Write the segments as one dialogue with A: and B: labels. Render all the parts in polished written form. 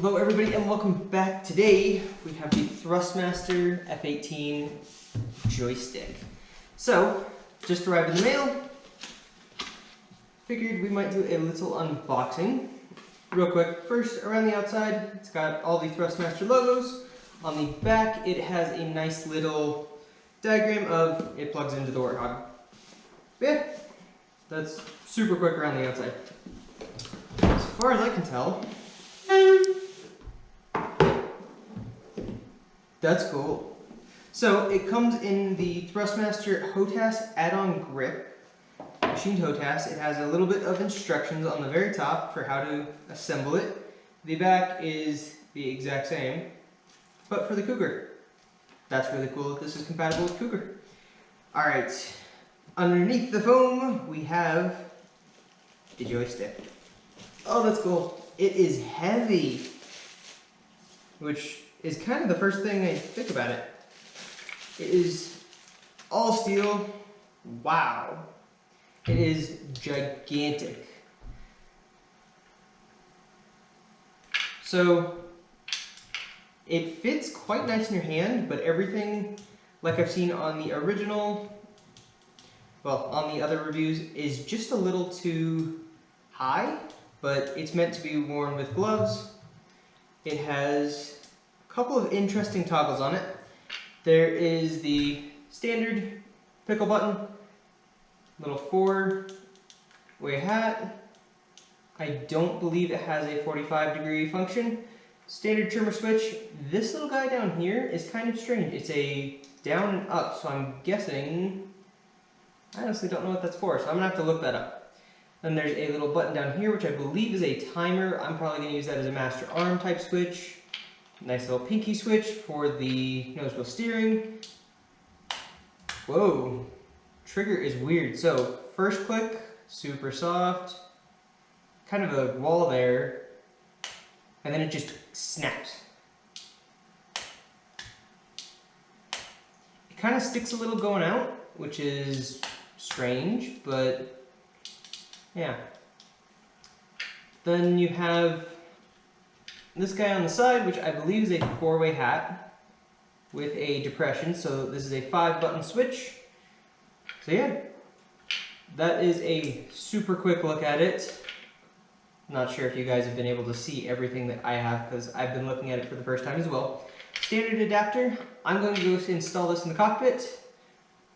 A: Hello everybody and welcome back. Today we have the Thrustmaster F-18 joystick. So, just arrived in the mail. Figured we might do a little unboxing. Real quick, first around the outside, it's got all the Thrustmaster logos. On the back it has a nice little diagram of it plugs into the Warthog. Yeah, that's super quick around the outside. As far as I can tell, that's cool. So it comes in the Thrustmaster HOTAS add-on grip, machined HOTAS. It has a little bit of instructions on the very top for how to assemble it. The back is the exact same, but for the Cougar. That's really cool that this is compatible with Cougar. Alright, underneath the foam we have the joystick. Oh, that's cool. It is heavy, which is kind of the first thing I think about it. It is all steel. Wow. It is gigantic. So it fits quite nice in your hand, but everything, like I've seen on the original, well, on the other reviews, is just a little too high, but it's meant to be worn with gloves. It has a couple of interesting toggles on it. There is the standard pickle button, little 4-way hat. I don't believe it has a 45-degree function. Standard trimmer switch. This little guy down here is kind of strange. It's a down and up, so I'm guessing, I honestly don't know what that's for, so I'm gonna have to look that up. Then there's a little button down here, which I believe is a timer. I'm probably going to use that as a master arm type switch. Nice little pinky switch for the nose wheel steering. Whoa, trigger is weird. So first click, super soft, kind of a wall there, and then it just snaps. It kind of sticks a little going out, which is strange, but yeah. Then you have this guy on the side, which I believe is a 4-way hat with a depression. So this is a 5-button switch. So yeah, that is a super quick look at it. Not sure if you guys have been able to see everything that I have, because I've been looking at it for the first time as well. Standard adapter. I'm going to go install this in the cockpit.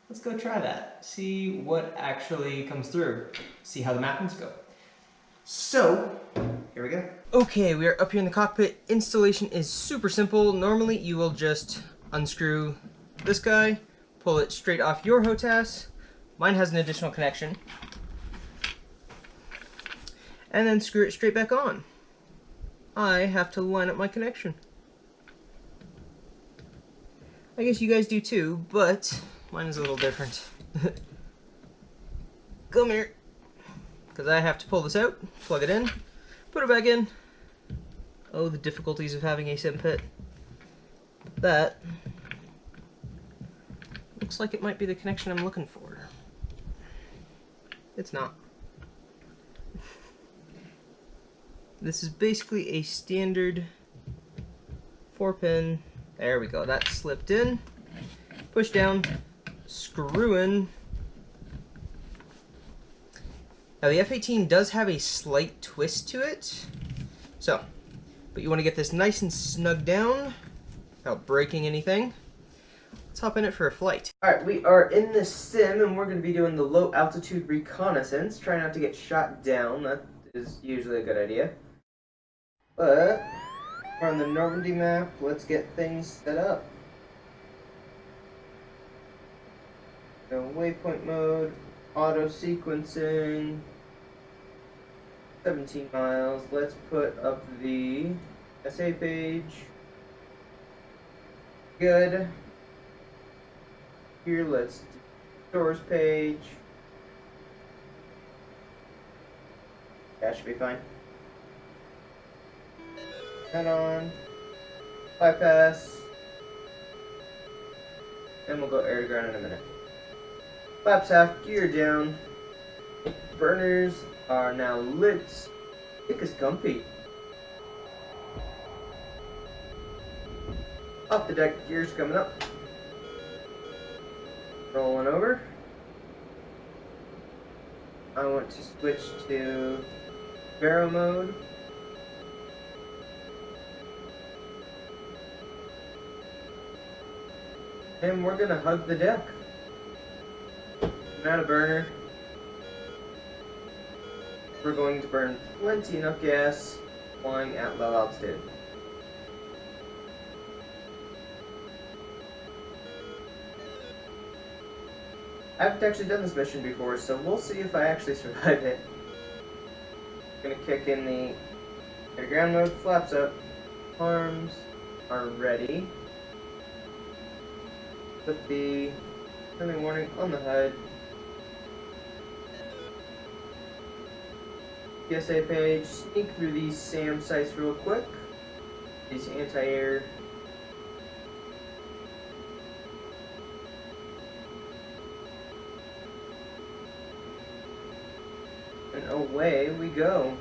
A: Let's go try that. See what actually comes through. See how the mappings go. So, here we go. Okay, we are up here in the cockpit. Installation is super simple. Normally, you will just unscrew this guy, pull it straight off your HOTAS. Mine has an additional connection. And then screw it straight back on. I have to line up my connection. I guess you guys do too, but mine is a little different. Come here. Because I have to pull this out, plug it in, put it back in. Oh, the difficulties of having a sim pit. That looks like it might be the connection I'm looking for. It's not. This is basically a standard 4-pin. There we go, that slipped in. Push down, screw in. Now the F-18 does have a slight twist to it, so, but you want to get this nice and snug down without breaking anything. Let's hop in it for a flight. Alright, we are in the sim and we're going to be doing the low altitude reconnaissance. Try not to get shot down, that is usually a good idea. But, we're on the Normandy map, let's get things set up. So, waypoint mode, auto sequencing, 17 miles. Let's put up the SA page. Good. Here, let's do stores page. That should be fine. Head on. Bypass. And we'll go air to ground in a minute. Flaps half, gear down. Burners are now lit. Thick as comfy. Off the deck, gears coming up. Rolling over. I want to switch to Vero mode. And we're gonna hug the deck. Not a burner. We're going to burn plenty enough gas flying at low altitude. I haven't actually done this mission before, so we'll see if I actually survive it. Gonna kick in the air to ground mode, flaps up, arms are ready. Put the early warning on the HUD. PSA page, sneak through these SAM sites real quick. These anti-air. And away we go.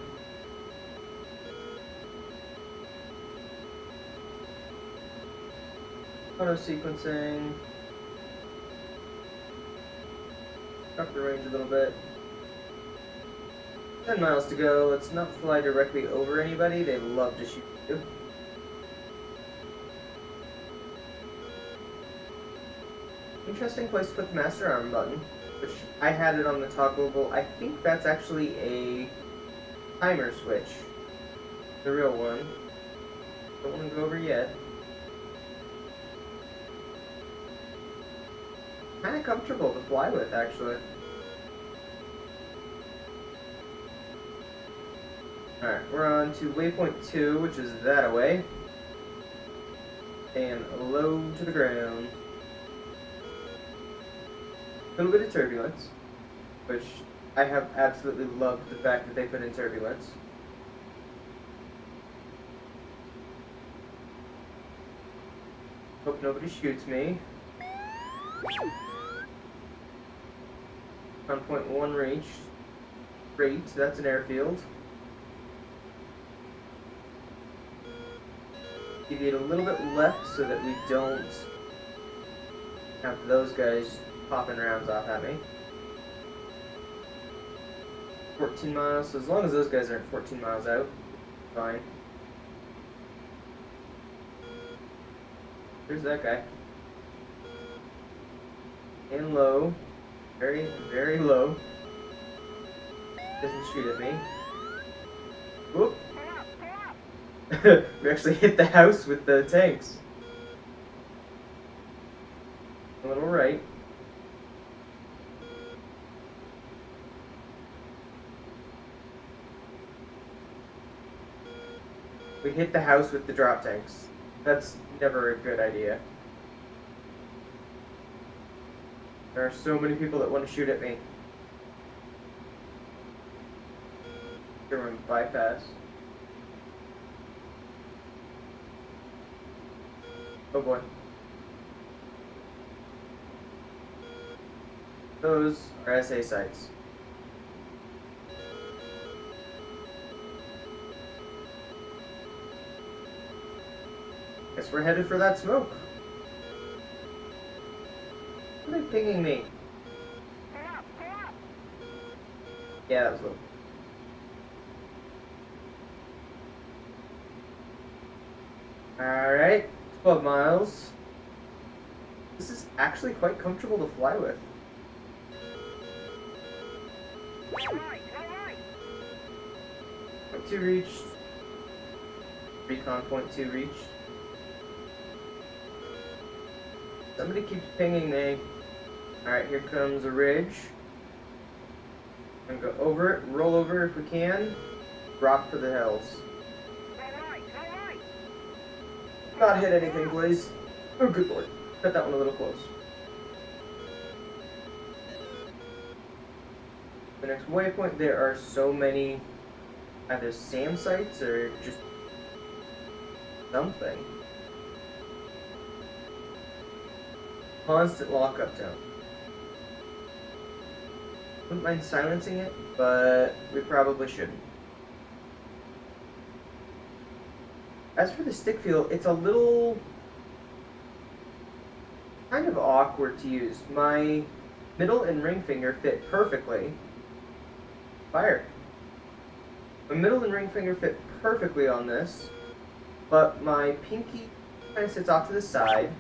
A: Auto sequencing. Up the range a little bit. 10 miles to go. Let's not fly directly over anybody. They love to shoot you. Interesting place to put the master arm button, which I had it on the toggleable. I think that's actually a timer switch. The real one. Don't want to go over yet. Kind of comfortable to fly with, actually. Alright, we're on to waypoint 2, which is that away. And low to the ground. A little bit of turbulence, which I have absolutely loved the fact that they put in turbulence. Hope nobody shoots me. On point 1 reached. Great, that's an airfield. Deviate a little bit left so that we don't have those guys popping rounds off at me. 14 miles, so as long as those guys aren't 14 miles out, fine. There's that guy. And low. Very, very low. Doesn't shoot at me. Whoop. We actually hit the house with the tanks. A little right. We hit the house with the drop tanks. That's never a good idea. There are so many people that want to shoot at me. German bypass. Oh boy. Those are SA sites. Guess we're headed for that smoke. Are they pinging me? Yeah, that was low. Alright, 12 miles. This is actually quite comfortable to fly with. Point 2 reached. Recon point 2 reached. Somebody keeps pinging me. Alright, here comes a ridge. I'm gonna go over it, roll over if we can. Drop for the hills. Not hit anything, please. Oh, good lord. Cut that one a little close. The next waypoint, there are so many either SAM sites or just something. Constant lockup zone. Wouldn't mind silencing it, but we probably shouldn't. As for the stick feel, it's a little kind of awkward to use. My middle and ring finger fit perfectly. Fire. My middle and ring finger fit perfectly on this, but my pinky kind of sits off to the side.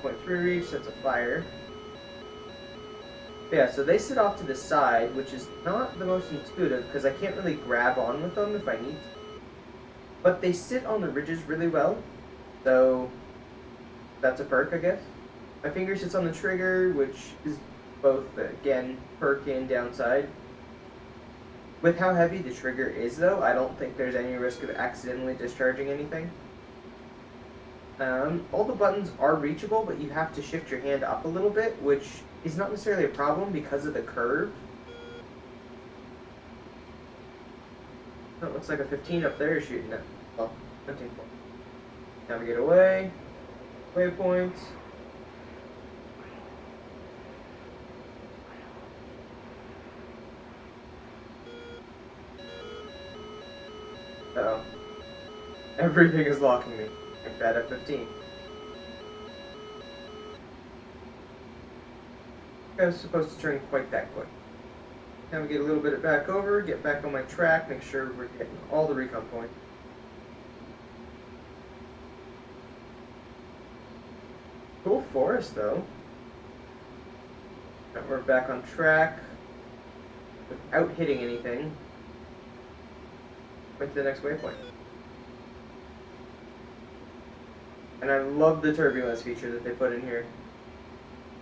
A: 1.3 reach, that's a fire. But yeah, so they sit off to the side, which is not the most intuitive because I can't really grab on with them if I need to. But they sit on the ridges really well, so that's a perk, I guess. My finger sits on the trigger, which is both, again, perk and downside. With how heavy the trigger is, though, I don't think there's any risk of accidentally discharging anything. All the buttons are reachable, but you have to shift your hand up a little bit, which is not necessarily a problem because of the curve. Oh, it looks like a 15 up there shooting it. Well, 15 point. Navigate away. Waypoint. Uh-oh. Everything is locking me. Like that at 15. I was supposed to turn quite that quick. Navigate a little bit back over, get back on my track, make sure we're getting all the recon points. Cool forest, though. Now we're back on track without hitting anything. Went to the next waypoint. And I love the turbulence feature that they put in here.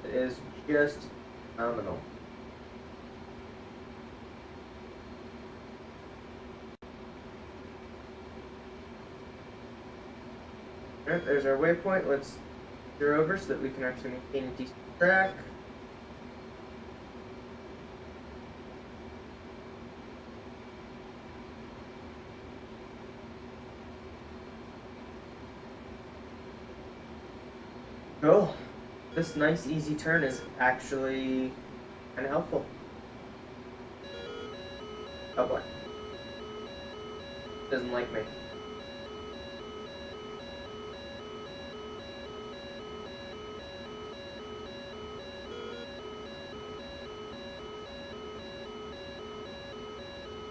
A: It is just phenomenal. Alright, there's our waypoint. Let's steer over so that we can actually maintain a decent track. Cool. This nice easy turn is actually kind of helpful. Oh boy. Doesn't like me.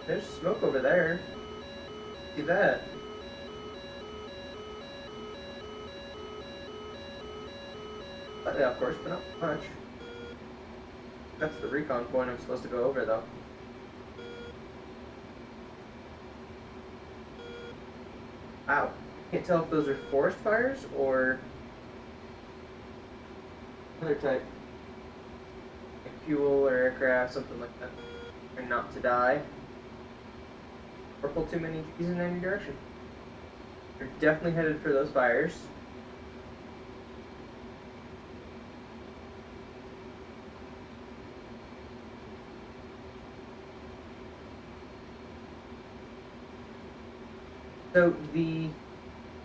A: There's smoke over there. See that? Slightly off course, but not much. That's the recon point I'm supposed to go over, though. Wow. Can't tell if those are forest fires or another type. Like fuel or aircraft, something like that. Or not to die. Or pull too many trees in any direction. We're definitely headed for those fires. So the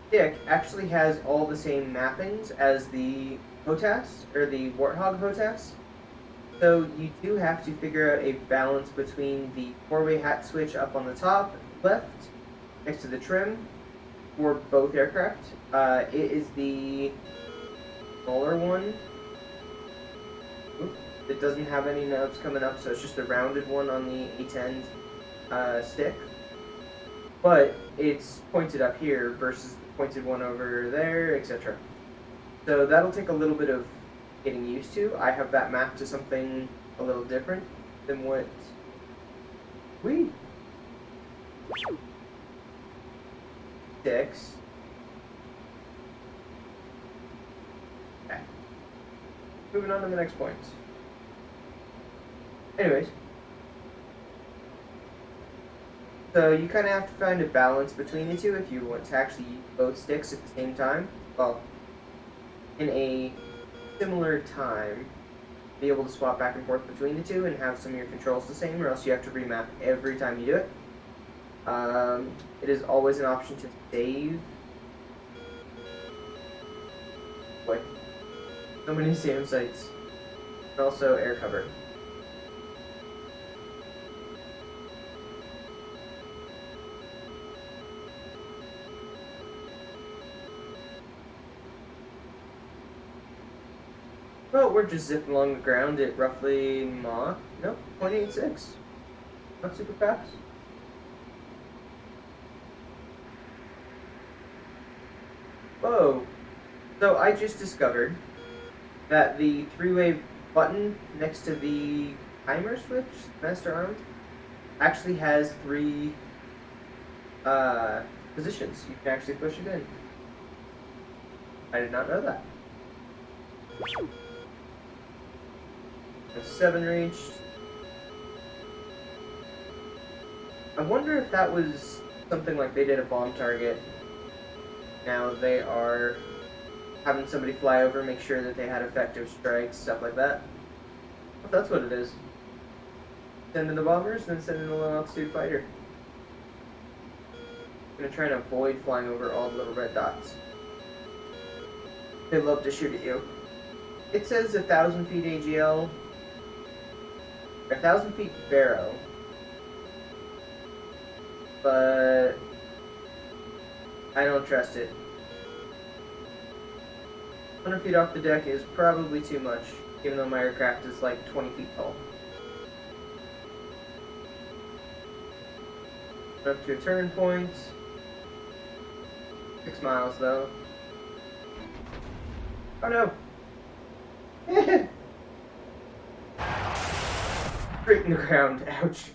A: stick actually has all the same mappings as the HOTAS, or the Warthog HOTAS. So you do have to figure out a balance between the four-way hat switch up on the top left, next to the trim, for both aircraft. It is the smaller one. It doesn't have any nubs coming up, so it's just a rounded one on the A-10 stick. But it's pointed up here versus the pointed one over there, etc. So that'll take a little bit of getting used to. I have that mapped to something a little different than what we six. Okay. Moving on to the next point. Anyways. So you kind of have to find a balance between the two if you want to actually use both sticks at the same time. Well, in a similar time, be able to swap back and forth between the two and have some of your controls the same, or else you have to remap every time you do it. It is always an option to save. Boy, so many SAM sites. And also air cover. Well, we're just zipping along the ground at roughly Mach. Nope, 0.86. Not super fast. Whoa. So I just discovered that the three-way button next to the timer switch, master arm, actually has three positions. You can actually push it in. I did not know that. That's 7 reached. I wonder if that was something like they did a bomb target. Now they are having somebody fly over, make sure that they had effective strikes, stuff like that. If that's what it is. Send in the bombers, then send in the low altitude fighter. I'm gonna try and avoid flying over all the little red dots. They love to shoot at you. It says 1,000 feet AGL, 1,000 feet Barrow, but I don't trust it. 100 feet off the deck is probably too much, even though my aircraft is like 20 feet tall. Up to a turn point. 6 miles though. Oh no! Straight in the ground. Ouch.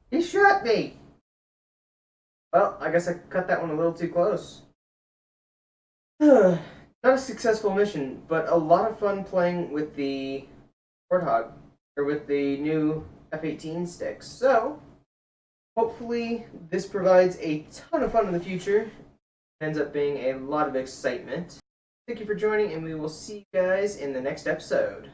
A: He shot me! Well, I guess I cut that one a little too close. Not a successful mission, but a lot of fun playing with the Warthog, or with the new F-18 sticks. So, hopefully this provides a ton of fun in the future. Ends up being a lot of excitement. Thank you for joining, and we will see you guys in the next episode.